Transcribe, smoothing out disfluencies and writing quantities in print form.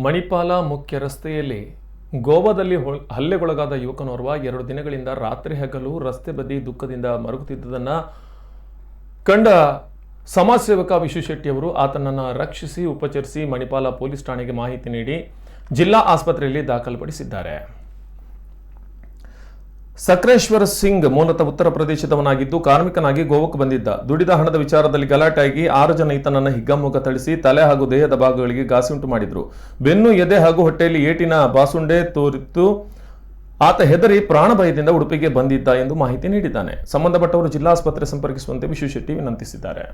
ಮಣಿಪಾಲ ಮುಖ್ಯ ರಸ್ತೆಯಲ್ಲಿ ಗೋವಾದಲ್ಲಿ ಹಲ್ಲೆಗೊಳಗಾದ ಯುವಕನೋರ್ವ 2 ದಿನಗಳಿಂದ ರಾತ್ರಿ ಹಗಲು ರಸ್ತೆ ಬದಿ ದುಃಖದಿಂದ ಮರುಗುತ್ತಿದ್ದುದನ್ನು ಕಂಡ ಸಮಾಜ ಸೇವಕ ವಿಶು ಶೆಟ್ಟಿ ಅವರು ಆತನನ್ನು ರಕ್ಷಿಸಿ ಉಪಚರಿಸಿ ಮಣಿಪಾಲ ಪೊಲೀಸ್ ಠಾಣೆಗೆ ಮಾಹಿತಿ ನೀಡಿ ಜಿಲ್ಲಾ ಆಸ್ಪತ್ರೆಯಲ್ಲಿ ದಾಖಲುಪಡಿಸಿದ್ದಾರೆ. ಸಕ್ರೇಶ್ವರ್ ಸಿಂಗ್ ಮೂಲತಃ ಉತ್ತರ ಪ್ರದೇಶದವನಾಗಿದ್ದು ಕಾರ್ಮಿಕನಾಗಿ ಗೋವಾಕ್ಕೆ ಬಂದಿದ್ದ. ದುಡಿದ ಹಣದ ವಿಚಾರದಲ್ಲಿ ಗಲಾಟೆಯಾಗಿ 6 ಜನ ಈತನನ್ನು ಹಿಗ್ಗಾಮುಗ್ಗ ಥಳಿಸಿ ತಲೆ ಹಾಗೂ ದೇಹದ ಭಾಗಗಳಿಗೆ ಘಾಸಿಯುಂಟು ಮಾಡಿದ್ರು. ಬೆನ್ನು, ಎದೆ ಹಾಗೂ ಹೊಟ್ಟೆಯಲ್ಲಿ ಏಟಿನ ಬಾಸುಂಡೆ ತೋರಿತ್ತು. ಆತ ಹೆದರಿ ಪ್ರಾಣ ಭಯದಿಂದ ಉಡುಪಿಗೆ ಬಂದಿದ್ದ ಎಂದು ಮಾಹಿತಿ ನೀಡಿದ್ದಾನೆ. ಸಂಬಂಧಪಟ್ಟವರು ಜಿಲ್ಲಾ ಆಸ್ಪತ್ರೆ ಸಂಪರ್ಕಿಸುವಂತೆ ವಿಶು ಶೆಟ್ಟಿ ವಿನಂತಿಸಿದ್ದಾರೆ.